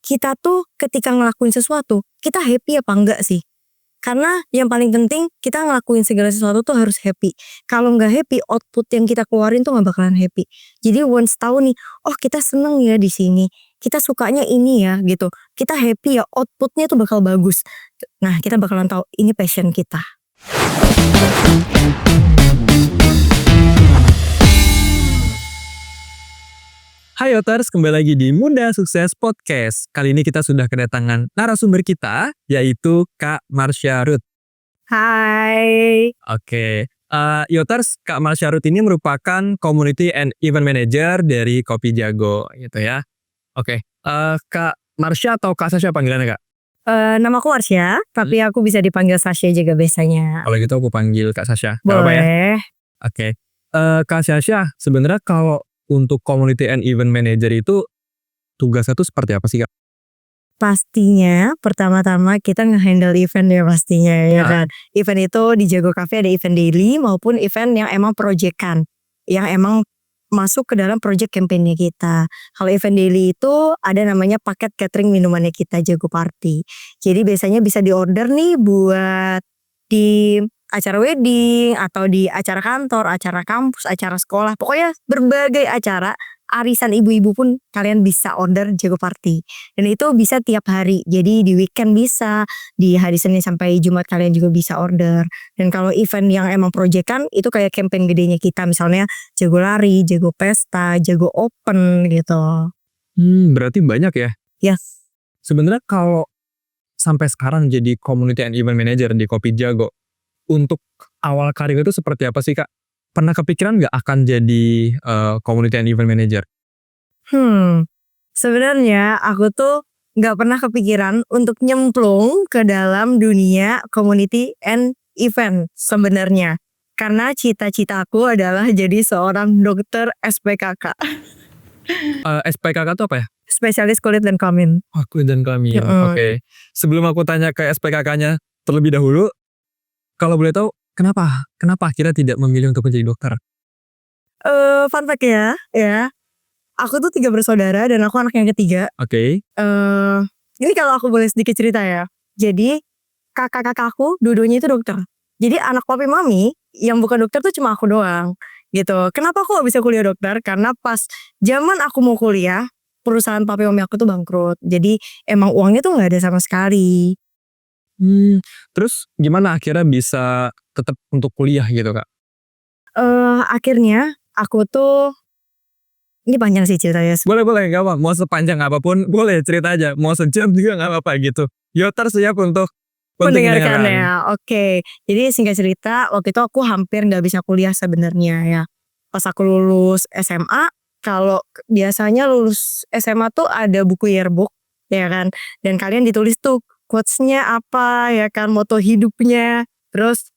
kita tuh ketika ngelakuin sesuatu, kita happy apa enggak sih? Karena yang paling penting kita ngelakuin segala sesuatu tuh harus happy. Kalau nggak happy, output yang kita keluarin tuh nggak bakalan happy. Jadi once tahu nih, oh kita seneng ya di sini, kita sukanya ini ya gitu. Kita happy ya, outputnya tuh bakal bagus. Nah kita bakalan tahu ini passion kita. Hai Yoters, kembali lagi di Muda Sukses Podcast. Kali ini kita sudah kedatangan narasumber kita, yaitu Kak Marsha Ruth. Hai. Oke, Yoters, Kak Marsha Ruth ini merupakan Community and Event Manager dari Kopi Jago, gitu ya. Oke, Kak Marsha atau Kak Sasha panggilannya Kak? Nama aku Arsya, tapi aku bisa dipanggil Sasha juga biasanya. Kalau gitu aku panggil Kak Sasha. Gak apa-apa ya? Boleh. Oke, Kak Sasha, sebenarnya kalau untuk Community and Event Manager itu tugasnya tuh seperti apa sih Kak? Pastinya pertama-tama kita nge-handle event ya pastinya ya kan. Event itu di Jago Cafe ada event daily maupun event yang emang proyekan, yang emang masuk ke dalam project campaign-nya kita. Kalau event daily itu ada namanya paket catering minumannya kita Jago Party. Jadi biasanya bisa diorder nih buat di acara wedding atau di acara kantor, acara kampus, acara sekolah, pokoknya berbagai acara. Arisan ibu-ibu pun kalian bisa order Jago Party. Dan itu bisa tiap hari. Jadi di weekend bisa, di hari Senin sampai Jumat kalian juga bisa order. Dan kalau event yang emang proyekan itu kayak campaign gedenya kita, misalnya Jago Lari, Jago Pesta, Jago Open gitu. Berarti banyak ya? Yes. Sebenarnya kalau sampai sekarang jadi Community and Event Manager di Kopi Jago, untuk awal karir itu seperti apa sih Kak? Pernah kepikiran nggak akan jadi Community and Event Manager? Sebenarnya aku tuh nggak pernah kepikiran untuk nyemplung ke dalam dunia community and event sebenarnya. Karena cita-citaku adalah jadi seorang dokter SPKK. SPKK itu apa ya? Spesialis kulit dan kelamin. Oh, kulit dan kelamin. Oke. Sebelum aku tanya ke SPKK-nya terlebih dahulu, kalau boleh tahu kenapa akhirnya tidak memilih untuk menjadi dokter? Fun fact ya. Aku tuh 3 bersaudara dan aku anak yang ketiga. Oke. Ini kalau aku boleh sedikit cerita ya. Jadi kakak-kakakku dua-duanya itu dokter. Jadi anak papi mami yang bukan dokter tuh cuma aku doang gitu. Kenapa aku gak bisa kuliah dokter? Karena pas zaman aku mau kuliah, perusahaan papi mami aku tuh bangkrut. Jadi emang uangnya tuh gak ada sama sekali. Terus gimana akhirnya bisa tetap untuk kuliah gitu Kak? Akhirnya aku tuh, ini panjang sih ceritanya. Boleh gak apa, mau sepanjang apapun boleh cerita aja, mau sejam juga gak apa-apa gitu. Yoter siap untuk mendengarkannya. Oke. Jadi singkat cerita, waktu itu aku hampir gak bisa kuliah sebenarnya ya. Pas aku lulus SMA, kalau biasanya lulus SMA tuh ada buku yearbook ya kan. Dan kalian ditulis tuh quotes-nya apa ya kan, moto hidupnya. Terus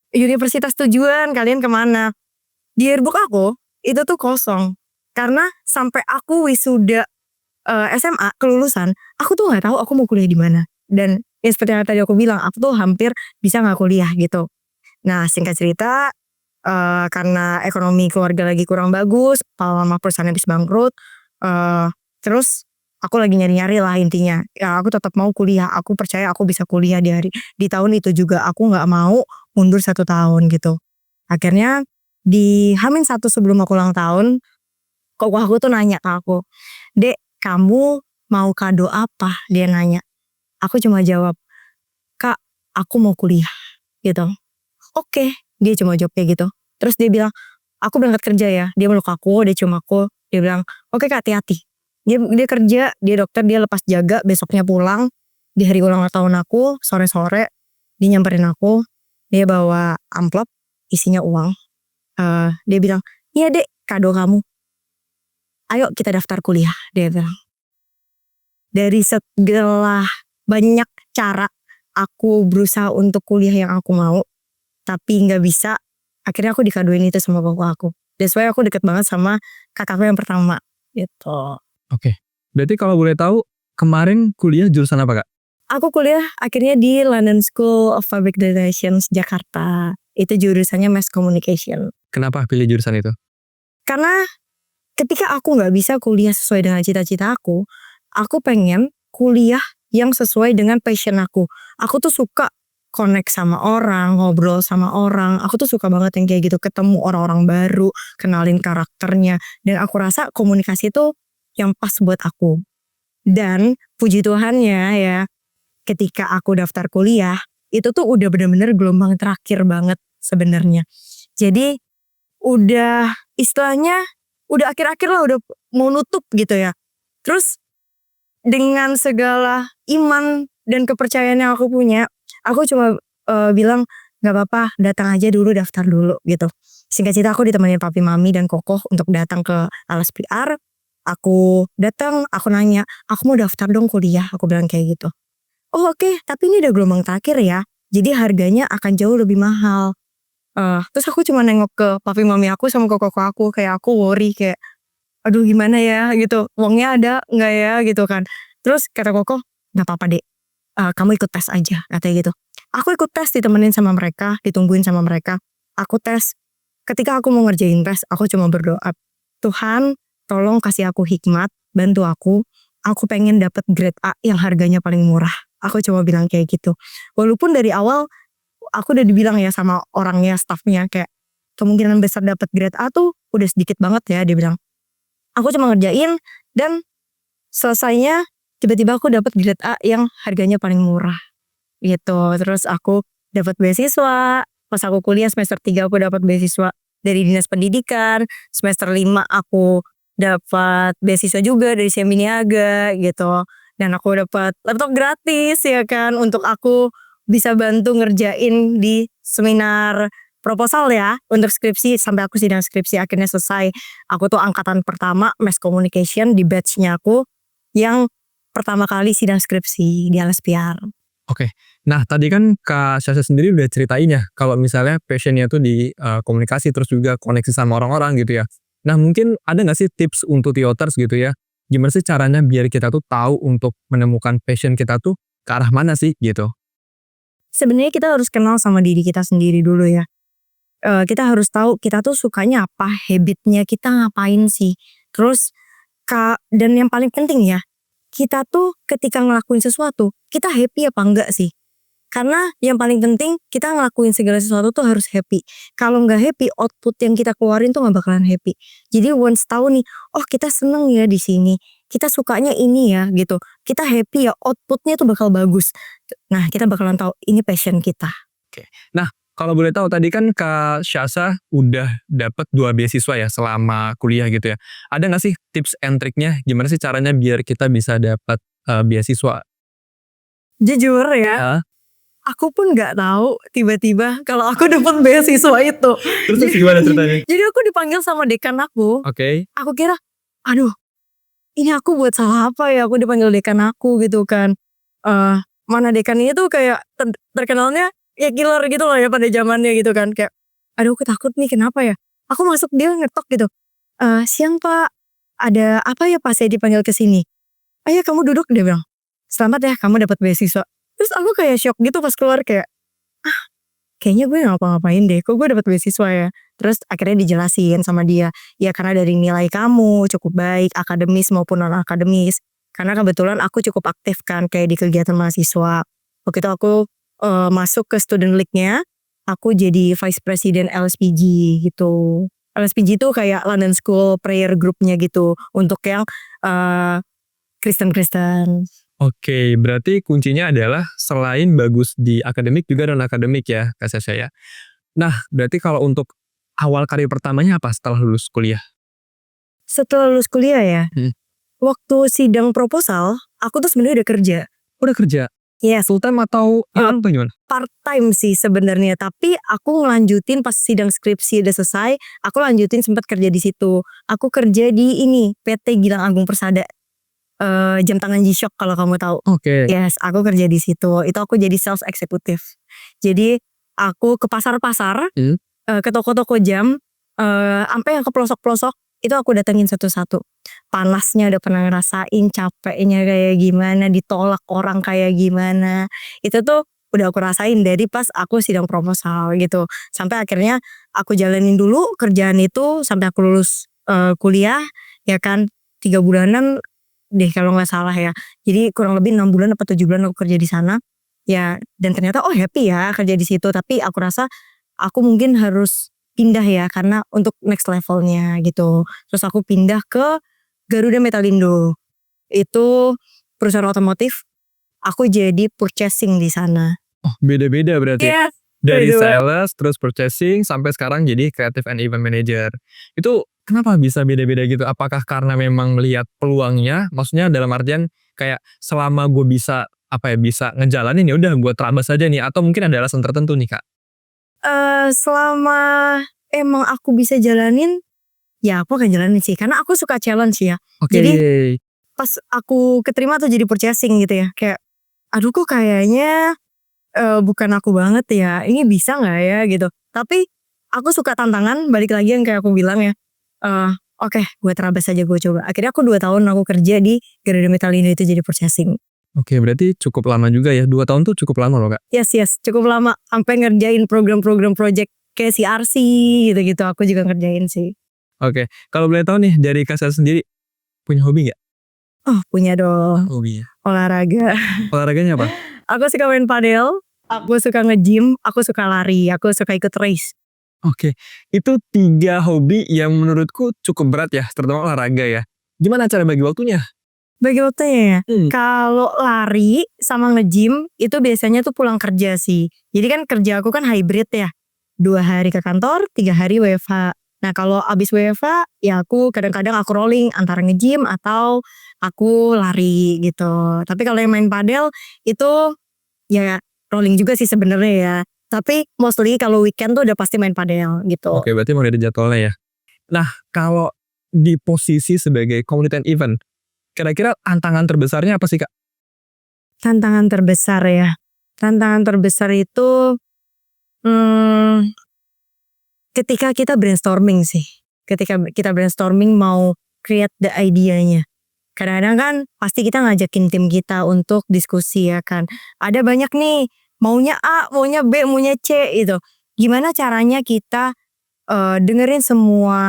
universitas tujuan kalian kemana. Di yearbook aku itu tuh kosong. Karena sampai aku wisuda SMA kelulusan, aku tuh gak tahu aku mau kuliah di mana. Dan ya seperti yang tadi aku bilang, aku tuh hampir bisa gak kuliah gitu. Nah singkat cerita, karena ekonomi keluarga lagi kurang bagus, lama perusahaan habis bangkrut, terus aku lagi nyari-nyari lah intinya. Ya aku tetap mau kuliah, aku percaya aku bisa kuliah di tahun itu juga. Aku gak mau mundur 1 tahun gitu. Akhirnya di H-1 sebelum aku ulang tahun, koko aku tuh nanya ke aku, "Dek, kamu mau kado apa?" Dia nanya. Aku cuma jawab, "Kak, aku mau kuliah." Gitu. Oke, dia cuma jawab kayak gitu. Terus dia bilang, "Aku berangkat kerja ya." Dia meluk aku, dia cium aku, dia bilang, "Oke Kak, hati-hati." Dia kerja, dia dokter, dia lepas jaga, besoknya pulang. Di hari ulang tahun aku, sore-sore, dia nyamperin aku, dia bawa amplop, isinya uang. Dia bilang, "Iya Dek, kado kamu. Ayo kita daftar kuliah." Dia bilang. Dari segala banyak cara aku berusaha untuk kuliah yang aku mau, tapi gak bisa, akhirnya aku dikadoin itu sama koko aku. That's why aku deket banget sama kakakku yang pertama gitu. Oke. Berarti kalau boleh tahu kemarin kuliah jurusan apa Kak? Aku kuliah akhirnya di London School of Public Relations Jakarta. Itu jurusannya Mass Communication. Kenapa pilih jurusan itu? Karena ketika aku gak bisa kuliah sesuai dengan cita-cita aku, aku pengen kuliah yang sesuai dengan passion aku. Aku tuh suka connect sama orang, ngobrol sama orang. Aku tuh suka banget yang kayak gitu, ketemu orang-orang baru, kenalin karakternya. Dan aku rasa komunikasi itu yang pas buat aku. Dan puji Tuhannya ya, ketika aku daftar kuliah, itu tuh udah bener-bener gelombang terakhir banget sebenarnya. Jadi udah istilahnya udah akhir-akhir lah, udah mau nutup gitu ya. Terus dengan segala iman dan kepercayaan yang aku punya, aku cuma bilang nggak apa-apa, datang aja dulu, daftar dulu gitu. Singkat cerita aku ditemenin papi mami dan kokoh untuk datang ke LSPR. Aku datang, aku nanya, aku mau daftar dong kuliah, aku bilang kayak gitu. Oh oke, tapi ini udah gelombang terakhir ya, jadi harganya akan jauh lebih mahal. Terus aku cuma nengok ke papi mami aku sama koko aku, kayak aku worry kayak, aduh gimana ya gitu, uangnya ada nggak ya gitu kan. Terus kata koko, nggak apa-apa dek, kamu ikut tes aja katanya gitu. Aku ikut tes, ditemenin sama mereka, ditungguin sama mereka. Aku tes, ketika aku mau ngerjain tes, aku cuma berdoa, Tuhan tolong kasih aku hikmat, bantu aku pengen dapet grade A yang harganya paling murah. Aku cuma bilang kayak gitu. Walaupun dari awal aku udah dibilang ya sama orangnya, staffnya kayak kemungkinan besar dapat grade A tuh udah sedikit banget ya, dia bilang. Aku cuma ngerjain dan selesainya tiba-tiba aku dapat grade A yang harganya paling murah gitu. Terus aku dapat beasiswa, pas aku kuliah semester 3 aku dapat beasiswa dari Dinas Pendidikan, semester 5 aku dapat beasiswa juga dari Seminiaga gitu. Dan aku dapat laptop gratis ya kan, untuk aku bisa bantu ngerjain di seminar proposal ya untuk skripsi, sampai aku sidang skripsi akhirnya selesai. Aku tuh angkatan pertama Mass Communication di batch-nya aku yang pertama kali sidang skripsi di LSPR. Oke. Nah, tadi kan Kak Sasha sendiri udah ceritain ya kalau misalnya passion-nya tuh di komunikasi, terus juga koneksi sama orang-orang gitu ya. Nah, mungkin ada nggak sih tips untuk T-Oters gitu ya? Gimana sih caranya biar kita tuh tahu untuk menemukan passion kita tuh ke arah mana sih gitu? Sebenarnya kita harus kenal sama diri kita sendiri dulu ya. Kita harus tahu kita tuh sukanya apa, habitnya kita ngapain sih. Terus dan yang paling penting ya, kita tuh ketika ngelakuin sesuatu, kita happy apa enggak sih? Karena yang paling penting kita ngelakuin segala sesuatu tuh harus happy. Kalau nggak happy, output yang kita keluarin tuh nggak bakalan happy. Jadi once tahu nih, oh kita seneng ya di sini, kita sukanya ini ya gitu, kita happy ya, outputnya tuh bakal bagus. Nah kita bakalan tahu ini passion kita. Oke. Nah, kalau boleh tahu tadi kan Kak Sasha udah dapat 2 beasiswa ya selama kuliah gitu ya. Ada nggak sih tips and triknya gimana sih caranya biar kita bisa dapat beasiswa? Jujur ya, Heeh. aku pun nggak tahu tiba-tiba kalau aku dapat beasiswa itu. Terus gimana ceritanya? Jadi aku dipanggil sama dekan aku. Oke. Aku kira, aduh, ini aku buat salah apa ya? Aku dipanggil dekan aku gitu kan. Mana dekan ini tuh kayak terkenalnya ya killer gitu loh ya pada zamannya gitu kan. Kayak, aduh aku takut nih kenapa ya? Aku masuk dia ngetok gitu. Siang Pak, ada apa ya Pak saya dipanggil ke sini? Ayo kamu duduk, dia bilang. Selamat ya kamu dapat beasiswa. Terus aku kayak shock gitu pas keluar kayak, kayaknya gue gak ngapa-ngapain deh, kok gue dapat beasiswa ya. Terus akhirnya dijelasin sama dia, ya karena dari nilai kamu cukup baik, akademis maupun non akademis. Karena kebetulan aku cukup aktif kan kayak di kegiatan mahasiswa. Waktu itu aku masuk ke student league-nya, aku jadi vice president LSPG gitu. LSPG itu kayak London School Prayer Group-nya gitu, untuk yang Kristen-Kristen. Oke, berarti kuncinya adalah selain bagus di akademik juga non akademik ya Kak Sasha ya. Nah, berarti kalau untuk awal karir pertamanya apa setelah lulus kuliah? Setelah lulus kuliah ya, Hmm. waktu sidang proposal, aku tuh sebenarnya udah kerja. Udah kerja? Yes, Full time atau atau gimana? part time sih sebenarnya, tapi aku ngelanjutin pas sidang skripsi udah selesai, aku lanjutin sempat kerja di situ. Aku kerja di ini, PT Gilang Agung Persada. Jam tangan G-Shock kalau kamu tahu. Oke. Yes, aku kerja di situ. Itu aku jadi sales eksekutif. Jadi aku ke pasar-pasar, ke toko-toko jam, sampai yang ke pelosok-pelosok itu aku datengin satu-satu. Panasnya udah pernah ngerasain, capeknya kayak gimana, ditolak orang kayak gimana. Itu tuh udah aku rasain dari pas aku sidang proposal gitu. Sampai akhirnya aku jalanin dulu kerjaan itu sampai aku lulus kuliah ya kan, 3 bulanan deh kalau nggak salah ya. Jadi kurang lebih 6 bulan atau 7 bulan aku kerja di sana. Ya, dan ternyata happy ya kerja di situ, tapi aku rasa aku mungkin harus pindah ya karena untuk next levelnya gitu. Terus aku pindah ke Garuda Metalindo. Itu perusahaan otomotif. Aku jadi purchasing di sana. Oh, beda-beda berarti. Iya, Dari beda. sales, terus purchasing, sampai sekarang jadi creative and event manager. Itu kenapa bisa beda-beda gitu? Apakah karena memang melihat peluangnya? Maksudnya dalam artian kayak selama gue bisa bisa ngejalanin ya udah gue terabas aja nih, atau mungkin ada alasan tertentu nih Kak? Selama emang aku bisa jalanin, ya aku akan jalanin sih karena aku suka challenge ya. Oke. Jadi pas aku keterima tuh jadi purchasing gitu ya, kayak aduh kok kayaknya bukan aku banget ya, ini bisa nggak ya gitu. Tapi aku suka tantangan, balik lagi yang kayak aku bilang ya, oke gue terabas aja gue coba. Akhirnya aku 2 tahun aku kerja di Garuda Metalindo itu jadi purchasing. Oke, berarti cukup lama juga ya. 2 tahun tuh cukup lama loh Kak. Yes, cukup lama sampai ngerjain program-program project kayak CRC gitu-gitu aku juga ngerjain sih. Oke, kalau boleh tahu nih dari Kak Sel sendiri, punya hobi nggak? Oh punya dong, Hobinya. olahraga. Olahraganya apa? Aku suka main padel, aku suka nge-gym, aku suka lari, aku suka ikut race. Oke, itu 3 hobi yang menurutku cukup berat ya, terutama olahraga ya. Gimana cara bagi waktunya? Bagi waktunya ya, Hmm. kalau lari sama nge-gym itu biasanya tuh pulang kerja sih. Jadi kan kerja aku kan hybrid ya, 2 hari ke kantor, 3 hari WFH. Nah kalau abis WFH ya aku kadang-kadang aku rolling antara nge-gym atau aku lari gitu. Tapi kalau yang main padel itu ya rolling juga sih sebenarnya ya. Tapi mostly kalau weekend tuh udah pasti main padel gitu. Oke, berarti mau ada jadwalnya ya. Nah, kalau di posisi sebagai community and event, kira-kira tantangan terbesarnya apa sih Kak? Tantangan terbesar ya. Tantangan terbesar itu ketika kita brainstorming sih. Ketika kita brainstorming mau create the idea-nya. Kadang-kadang kan pasti kita ngajakin tim kita untuk diskusi ya kan. Ada banyak nih maunya A, maunya B, maunya C gitu. Gimana caranya kita dengerin semua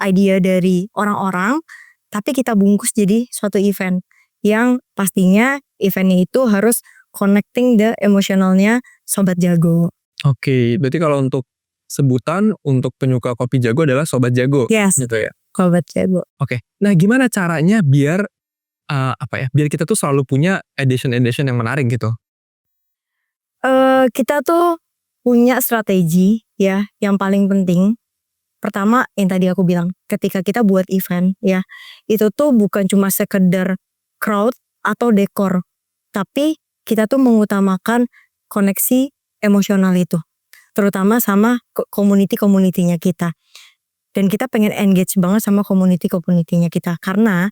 idea dari orang-orang tapi kita bungkus jadi suatu event yang pastinya eventnya itu harus connecting the emotionalnya Sobat Jago. Oke, berarti kalau untuk sebutan untuk penyuka kopi jago adalah Sobat Jago. Yes, Gitu ya. Sobat Jago. Oke. Nah, gimana caranya biar biar kita tuh selalu punya edition-edition yang menarik gitu? Kita tuh punya strategi ya yang paling penting. Pertama yang tadi aku bilang, ketika kita buat event ya, itu tuh bukan cuma sekedar crowd atau dekor, tapi kita tuh mengutamakan koneksi emosional itu. Terutama sama community-nya kita. Dan kita pengen engage banget sama community-nya kita. Karena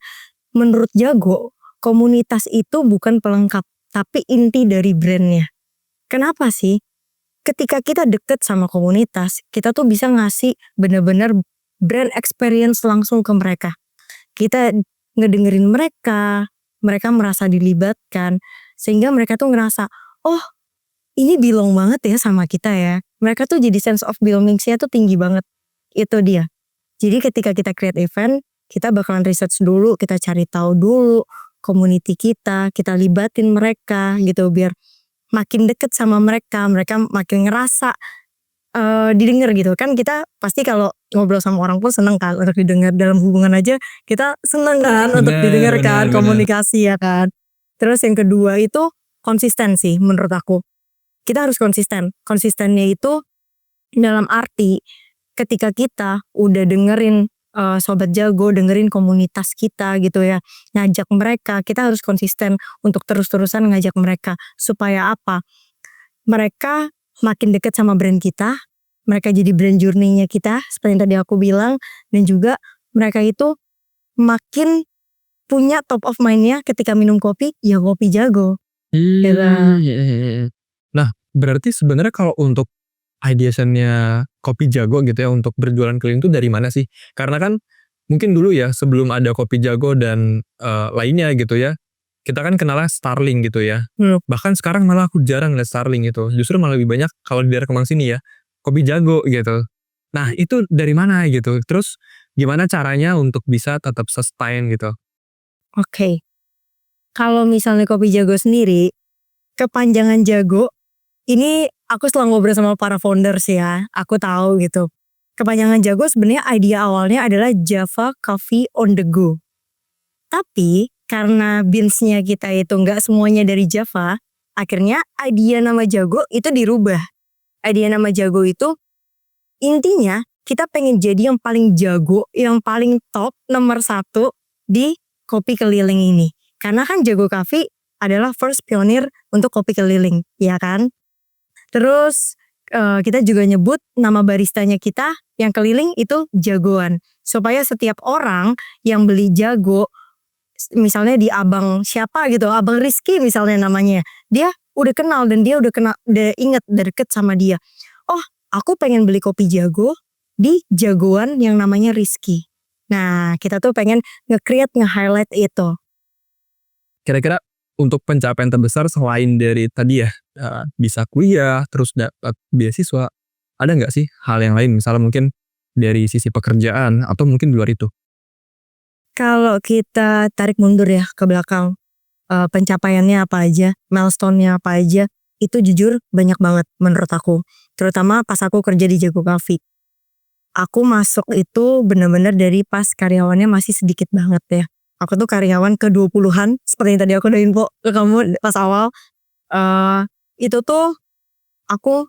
menurut Jago, komunitas itu bukan pelengkap, tapi inti dari brandnya. Kenapa sih? Ketika kita deket sama komunitas, kita tuh bisa ngasih bener-bener brand experience langsung ke mereka. Kita ngedengerin mereka, mereka merasa dilibatkan, sehingga mereka tuh ngerasa, oh ini belong banget ya sama kita ya. Mereka tuh jadi sense of belonging-nya tuh tinggi banget. Itu dia. Jadi ketika kita create event, kita bakalan research dulu, kita cari tahu dulu community kita libatin mereka gitu biar makin deket sama mereka makin ngerasa didengar gitu kan. Kita pasti kalau ngobrol sama orang pun seneng kan untuk didengar, dalam hubungan aja kita seneng kan untuk didengar kan, komunikasi ya kan. Terus yang kedua itu konsisten sih menurut aku. Kita harus konsisten. Konsistennya itu dalam arti ketika kita udah dengerin Sobat Jago, dengerin komunitas kita gitu ya, ngajak mereka, kita harus konsisten untuk terus-terusan ngajak mereka. Supaya apa? Mereka makin dekat sama brand kita, mereka jadi brand journey-nya kita, seperti yang tadi aku bilang, dan juga mereka itu makin punya top of mind-nya ketika minum kopi, ya kopi Jago. Nah, berarti sebenarnya kalau untuk ideation-nya Kopi Jago gitu ya untuk berjualan keliling itu dari mana sih? Karena kan mungkin dulu ya sebelum ada Kopi Jago dan lainnya gitu ya, kita kan kenalnya Starling gitu ya. Bahkan sekarang malah aku jarang lihat Starling gitu. Justru malah lebih banyak kalau di daerah Kemang sini ya, Kopi Jago gitu. Nah, itu dari mana gitu? Terus gimana caranya untuk bisa tetap sustain gitu? Oke. Kalau misalnya Kopi Jago sendiri, kepanjangan Jago, ini aku setelah ngobrol sama para founders ya, aku tahu gitu. Kepanjangan Jago sebenarnya idea awalnya adalah Java Coffee on the Go. Tapi karena beans-nya kita itu nggak semuanya dari Java, akhirnya idea nama Jago itu dirubah. Idea nama Jago itu intinya kita pengen jadi yang paling jago, yang paling top, nomor 1 di kopi keliling ini. Karena kan Jago Coffee adalah first pionir untuk kopi keliling, ya kan? Terus kita juga nyebut nama baristanya kita yang keliling itu jagoan. Supaya setiap orang yang beli Jago, misalnya di abang siapa gitu, abang Rizky misalnya namanya, dia udah kenal dan dia udah inget, udah deket sama dia. Oh, aku pengen beli kopi Jago di jagoan yang namanya Rizky. Nah, kita tuh pengen nge-create, nge-highlight itu. Kira-kira untuk pencapaian terbesar selain dari tadi ya, bisa kuliah, terus dapat beasiswa, ada nggak sih hal yang lain? Misalnya mungkin dari sisi pekerjaan atau mungkin di luar itu? Kalau kita tarik mundur ya ke belakang, pencapaiannya apa aja, milestone-nya apa aja, itu jujur banyak banget menurut aku. Terutama pas aku kerja di Jago Coffee. Aku masuk itu bener-bener dari pas karyawannya masih sedikit banget ya. Aku tuh karyawan ke-20-an, seperti yang tadi aku udah info ke kamu pas awal. Itu tuh aku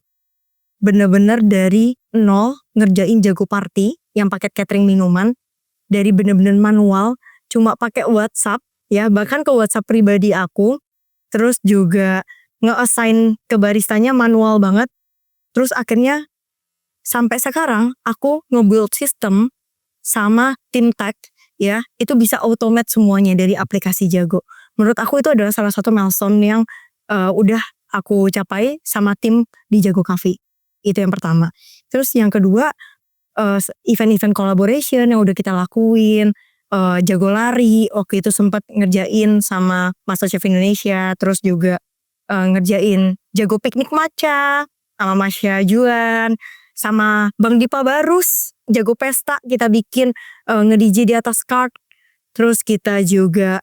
bener-bener dari nol ngerjain Jago Party yang paket catering minuman. Dari bener-bener manual, cuma pakai WhatsApp ya, bahkan ke WhatsApp pribadi aku. Terus juga nge-assign ke baristanya manual banget. Terus akhirnya sampai sekarang aku nge-build system sama tim tech ya, itu bisa automate semuanya dari aplikasi Jago. Menurut aku itu adalah salah satu milestone yang udah aku capai sama tim di Jago Coffee. Itu yang pertama. Terus yang kedua, event-event collaboration yang udah kita lakuin, Jago Lari waktu itu sempat ngerjain sama MasterChef Indonesia, terus juga ngerjain Jago Piknik Matcha sama Masya Juan, sama Bang Dipa Barus, Jago Pesta kita bikin nge-DJ di atas kart. Terus kita juga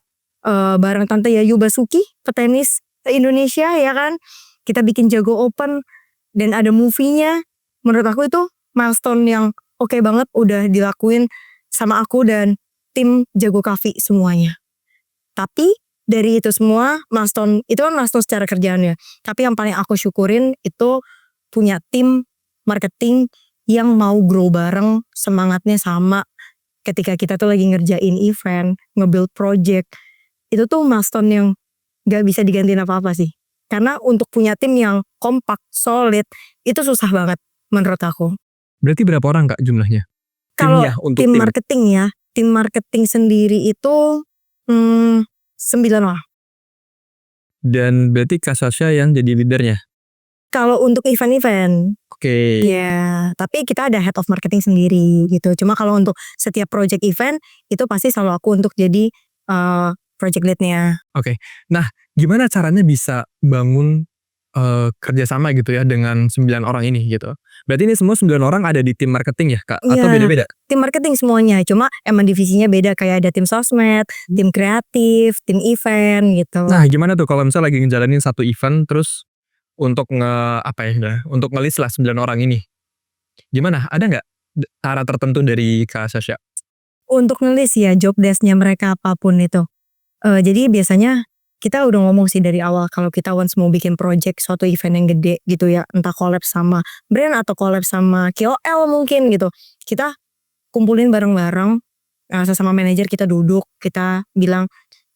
bareng Tante Yayu Basuki, petenis Indonesia ya kan, kita bikin Jago Open dan ada movie-nya. Menurut aku itu milestone yang oke banget udah dilakuin sama aku dan tim Jago Coffee semuanya. Tapi dari itu semua milestone, itu kan milestone secara kerjaan ya. Tapi yang paling aku syukurin itu punya tim marketing yang mau grow bareng, semangatnya sama. Ketika kita tuh lagi ngerjain event, nge-build project, itu tuh milestone yang gak bisa digantiin apa-apa sih. Karena untuk punya tim yang kompak, solid, itu susah banget menurut aku. Berarti berapa orang Kak jumlahnya? Kalau Timnya untuk tim marketing ya, tim marketing sendiri itu 9 orang. Dan berarti Kak Sasha yang jadi leadernya? Kalau untuk event-event, Oke. ya, tapi kita ada head of marketing sendiri gitu. Cuma kalau untuk setiap project event, itu pasti selalu aku untuk jadi project lead-nya. Oke. Nah, gimana caranya bisa bangun kerjasama gitu ya dengan 9 orang ini gitu? Berarti ini semua 9 orang ada di tim marketing ya Kak? Atau Iya, beda-beda? tim marketing semuanya. Cuma emang divisinya beda, kayak ada tim sosmed, tim kreatif, tim event gitu. Nah, gimana tuh kalau misalnya lagi ngejalanin satu event terus untuk untuk nge-list lah 9 orang ini. Gimana? Ada nggak cara tertentu dari Kak Sasha? Untuk nge-list ya job desk-nya mereka apapun itu. Jadi biasanya kita udah ngomong sih dari awal kalau kita once mau bikin project suatu event yang gede gitu ya, entah collab sama brand atau collab sama KOL mungkin gitu. Kita kumpulin bareng-bareng, sesama manajer kita duduk, kita bilang,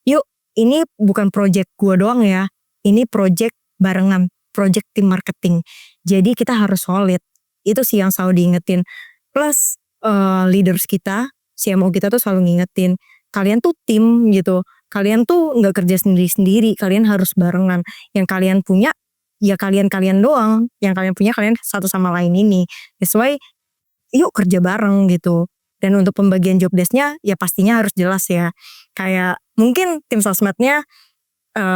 "Yuk, ini bukan project gua doang ya, ini project barengan, project tim marketing. Jadi kita harus solid." Itu sih yang selalu diingetin. Plus leaders kita, CMO kita tuh selalu ngingetin, kalian tuh tim gitu. Kalian tuh nggak kerja sendiri-sendiri, kalian harus barengan. Yang kalian punya, ya kalian-kalian doang. Yang kalian punya, kalian satu sama lain ini. That's why, yuk kerja bareng gitu. Dan untuk pembagian job desk-nya, ya pastinya harus jelas ya. Kayak mungkin tim sosmednya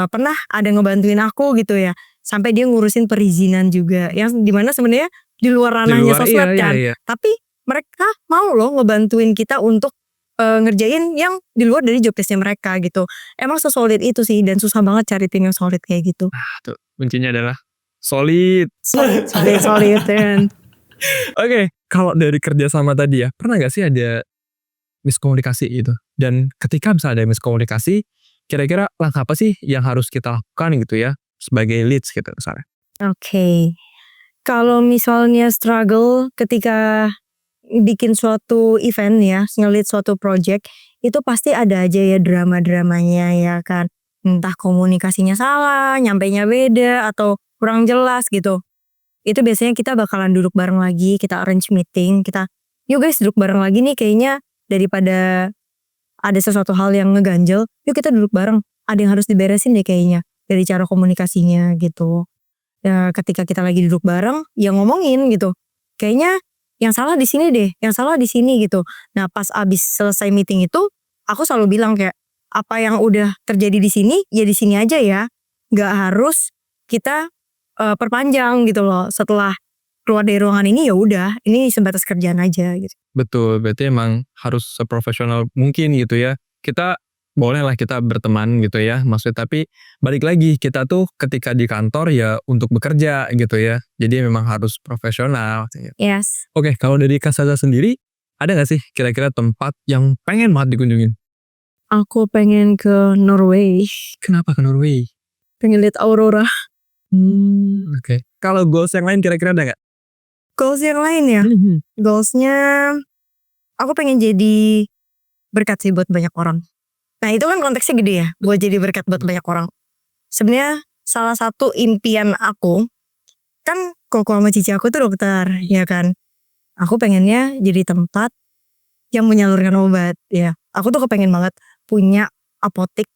pernah ada ngebantuin aku gitu ya. Sampai dia ngurusin perizinan juga. Yang dimana sebenarnya di luar ranahnya sosmed kan. Iya. Tapi mereka mau loh ngebantuin kita untuk ngerjain yang di luar dari job desknya mereka gitu. Emang sesolid itu sih, dan susah banget cari tim yang solid kayak gitu. Tuh, kuncinya adalah solid. Solid kan. Oke, kalau dari kerjasama tadi ya, pernah gak sih ada miskomunikasi gitu? Dan ketika misalnya ada miskomunikasi, kira-kira langkah apa sih yang harus kita lakukan gitu ya sebagai leads gitu misalnya? Oke. Kalau misalnya struggle ketika bikin suatu event ya, nge-lead suatu project, itu pasti ada aja ya drama-dramanya ya kan. Entah komunikasinya salah, nyampainya beda, atau kurang jelas gitu. Itu biasanya kita bakalan duduk bareng lagi, kita arrange meeting, kita, yuk guys duduk bareng lagi nih, kayaknya daripada ada sesuatu hal yang ngeganjel, yuk kita duduk bareng. Ada yang harus diberesin deh kayaknya dari cara komunikasinya gitu. Ya, ketika kita lagi duduk bareng, ya ngomongin gitu. Kayaknya yang salah di sini deh, yang salah di sini gitu. Nah, pas abis selesai meeting itu, aku selalu bilang kayak, apa yang udah terjadi di sini, ya di sini aja ya. Gak harus kita perpanjang gitu loh. Setelah keluar dari ruangan ini ya udah, ini sebatas kerjaan aja gitu. Betul, berarti emang harus seprofesional mungkin gitu ya. Kita bolehlah kita berteman gitu ya, maksudnya tapi balik lagi kita tuh ketika di kantor ya untuk bekerja gitu ya. Jadi memang harus profesional. Yes. Oke, kalau dari Kak Saza sendiri, ada gak sih kira-kira tempat yang pengen banget dikunjungin? Aku pengen ke Norway, Kenapa ke Norway? pengen lihat aurora. Oke. Kalau goals yang lain kira-kira ada gak? Goals yang lain ya, goalsnya aku pengen jadi berkat sih buat banyak orang. Nah itu kan konteksnya gede ya, buat jadi berkat buat banyak orang. Sebenarnya salah satu impian aku, kan koko sama cici aku tuh dokter, ya kan. Aku pengennya jadi tempat yang menyalurkan obat, ya. Aku tuh kepengen banget punya apotek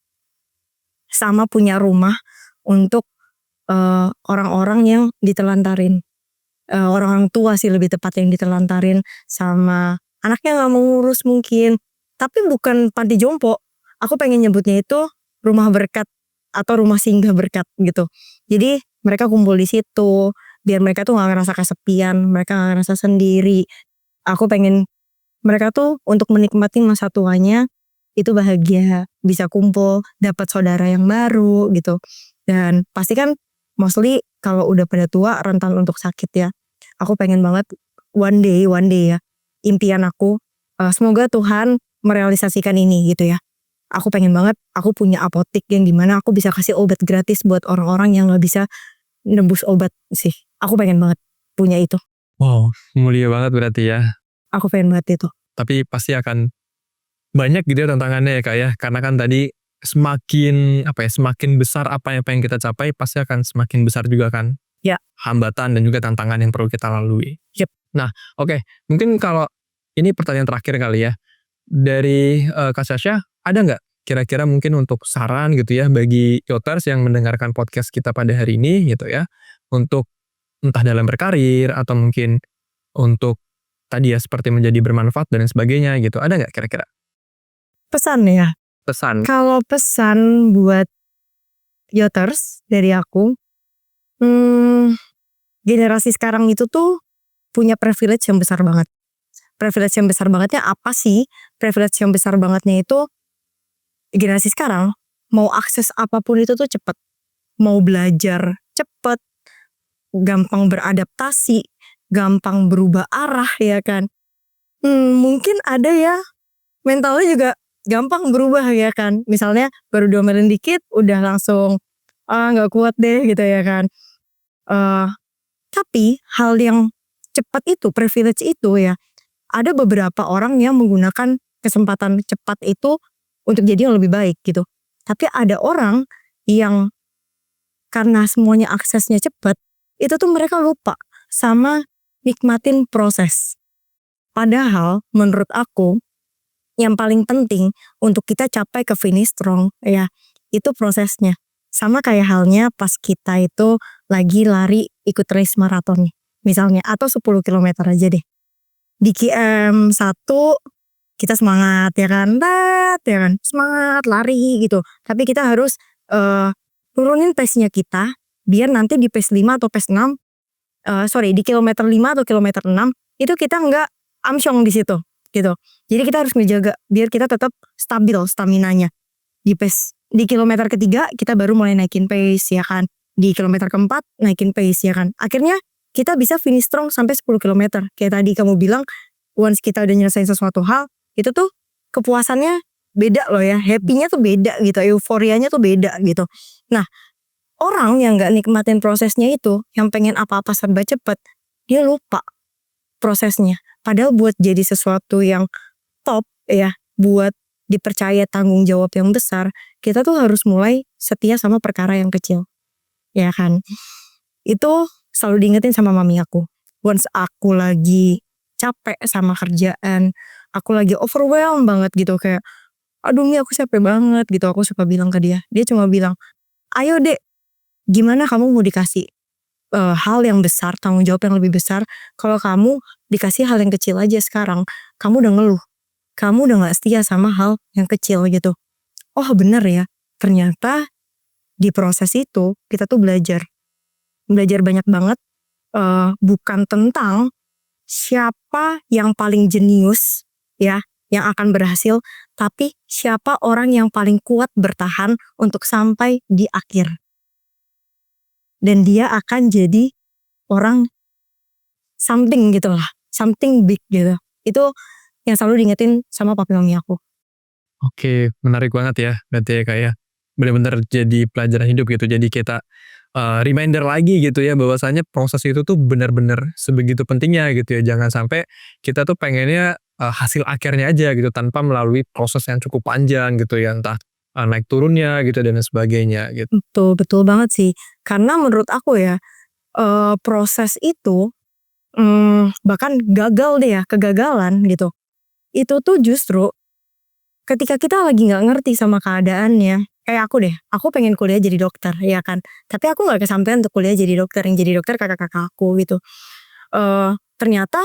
sama punya rumah untuk orang-orang yang ditelantarin. Orang-orang tua sih lebih tepat yang ditelantarin sama anaknya gak mau ngurus mungkin. Tapi bukan panti jompo. Aku pengen nyebutnya itu rumah berkat atau rumah singgah berkat gitu. Jadi mereka kumpul di situ biar mereka tuh gak ngerasa kesepian, mereka gak ngerasa sendiri. Aku pengen mereka tuh untuk menikmati masa tuanya itu bahagia, bisa kumpul, dapat saudara yang baru gitu. Dan pasti kan mostly kalau udah pada tua rentan untuk sakit ya. Aku pengen banget one day ya, impian aku semoga Tuhan merealisasikan ini gitu ya. Aku pengen banget aku punya apotek yang dimana aku bisa kasih obat gratis buat orang-orang yang gak bisa nembus obat sih. Aku pengen banget punya itu. Wow, mulia banget berarti ya. Aku pengen banget itu. Tapi pasti akan banyak gitu ya tantangannya ya Kak ya. Karena kan tadi semakin semakin besar apa yang pengen kita capai pasti akan semakin besar juga kan. Ya. Hambatan dan juga tantangan yang perlu kita lalui. Yep. Nah, oke. Mungkin kalau ini pertanyaan terakhir kali ya. Dari Kak Sasha, ada nggak kira-kira mungkin untuk saran gitu ya bagi yoters yang mendengarkan podcast kita pada hari ini gitu ya, untuk entah dalam berkarir atau mungkin untuk tadi ya seperti menjadi bermanfaat dan sebagainya gitu, ada nggak kira-kira Pesan ya. pesan? Kalau pesan buat yoters dari aku, generasi sekarang itu tuh punya privilege yang besar banget. Privilege yang besar bangetnya apa sih? Privilege yang besar bangetnya itu generasi sekarang mau akses apapun itu tuh cepet. Mau belajar cepet, gampang beradaptasi, gampang berubah arah ya kan. Mungkin ada ya mentalnya juga gampang berubah ya kan. Misalnya baru diomelin dikit udah langsung gak kuat deh gitu ya kan. Tapi hal yang cepat itu, privilege itu ya, ada beberapa orang yang menggunakan kesempatan cepat itu untuk jadi yang lebih baik gitu. Tapi ada orang yang karena semuanya aksesnya cepat, itu tuh mereka lupa sama nikmatin proses. Padahal menurut aku yang paling penting untuk kita capai ke finish strong ya, itu prosesnya. Sama kayak halnya pas kita itu lagi lari ikut race maraton misalnya, atau 10 km aja deh. Di KM 1 kita semangat ya kan, semangat lari gitu. Tapi kita harus turunin pace-nya kita biar nanti di pace 5 atau pace 6 di kilometer 5 atau kilometer 6 itu kita nggak amsyong di situ. gitu. Jadi kita harus ngejaga biar kita tetap stabil staminanya. Di kilometer ketiga kita baru mulai naikin pace ya kan. Di kilometer keempat naikin pace ya kan. Akhirnya kita bisa finish strong sampai 10 kilometer. Kayak tadi kamu bilang, once kita udah nyelesain sesuatu hal, itu tuh kepuasannya beda loh ya. Happy-nya tuh beda gitu, euforianya tuh beda gitu. Nah, orang yang gak nikmatin prosesnya itu, yang pengen apa-apa serba cepet, dia lupa prosesnya. Padahal buat jadi sesuatu yang top ya, buat dipercaya tanggung jawab yang besar, kita tuh harus mulai setia sama perkara yang kecil. Ya kan? Itu selalu diingetin sama mami aku. Once aku lagi capek sama kerjaan, aku lagi overwhelmed banget gitu, kayak aduh Mi aku capek banget gitu, aku suka bilang ke dia. Dia cuma bilang, ayo Dek, gimana kamu mau dikasih hal yang besar, tanggung jawab yang lebih besar, kalau kamu dikasih hal yang kecil aja sekarang, kamu udah ngeluh, kamu udah gak setia sama hal yang kecil gitu. Oh bener ya, ternyata di proses itu kita tuh belajar banyak banget, bukan tentang siapa yang paling jenius ya, yang akan berhasil, tapi siapa orang yang paling kuat bertahan untuk sampai di akhir. Dan dia akan jadi orang something gitu lah, something big gitu. Itu yang selalu diingetin sama papi mami aku. Oke, menarik banget ya, berarti ya Kak ya. Benar-benar jadi pelajaran hidup gitu. Jadi kita reminder lagi gitu ya, bahwasanya proses itu tuh benar-benar sebegitu pentingnya gitu ya. Jangan sampai kita tuh pengennya hasil akhirnya aja gitu, tanpa melalui proses yang cukup panjang gitu ya, entah naik turunnya gitu dan sebagainya gitu. Betul banget sih. Karena menurut aku ya, proses itu bahkan gagal deh ya, kegagalan gitu. Itu tuh justru ketika kita lagi gak ngerti sama keadaannya. Kayak aku deh, aku pengen kuliah jadi dokter ya kan. Tapi aku gak kesampaian untuk kuliah jadi dokter, yang jadi dokter kakak-kakak aku gitu. Ternyata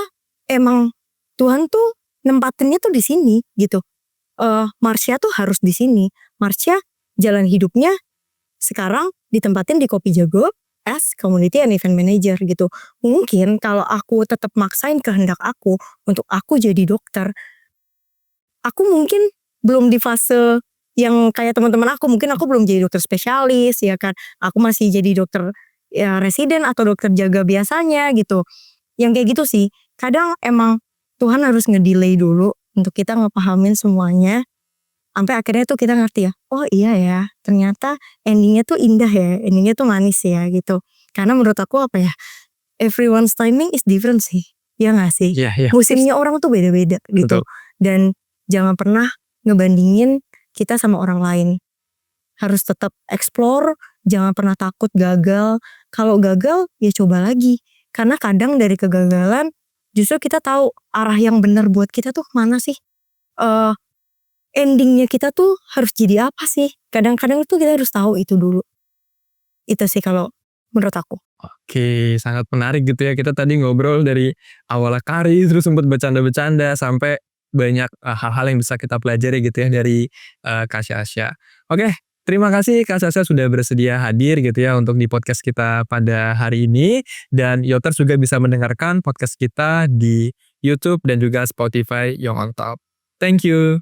emang Tuhan tuh nempatinnya tuh di sini gitu. Marsha tuh harus di sini. Marsha jalan hidupnya sekarang ditempatin di Kopi Jago as community and event manager gitu. Mungkin kalau aku tetap maksain kehendak aku untuk aku jadi dokter, aku mungkin belum di fase yang kayak teman-teman aku. Mungkin aku belum jadi dokter spesialis ya kan. Aku masih jadi dokter ya residen atau dokter jaga biasanya gitu. Yang kayak gitu sih. Kadang emang Tuhan harus ngedelay dulu untuk kita ngepahamin semuanya, sampai akhirnya tuh kita ngerti ya, oh iya ya, ternyata endingnya tuh indah ya, endingnya tuh manis ya gitu. Karena menurut aku apa ya, everyone's timing is different sih, ya gak sih? Iya. Musimnya orang tuh beda-beda gitu. Betul. Dan jangan pernah ngebandingin kita sama orang lain. Harus tetap explore, jangan pernah takut gagal. Kalau gagal ya coba lagi. Karena kadang dari kegagalan justru kita tahu arah yang benar buat kita tuh kemana sih. Endingnya kita tuh harus jadi apa sih. Kadang-kadang tuh kita harus tahu itu dulu. Itu sih kalau menurut aku. Oke, sangat menarik gitu ya. Kita tadi ngobrol dari awal karir, terus sempat bercanda-bercanda, sampai banyak hal-hal yang bisa kita pelajari gitu ya dari Kak Sasha. Oke, terima kasih Kak Sasha sudah bersedia hadir gitu ya untuk di podcast kita pada hari ini. Dan Yoters juga bisa mendengarkan podcast kita di YouTube dan juga Spotify Young on Top. Thank you.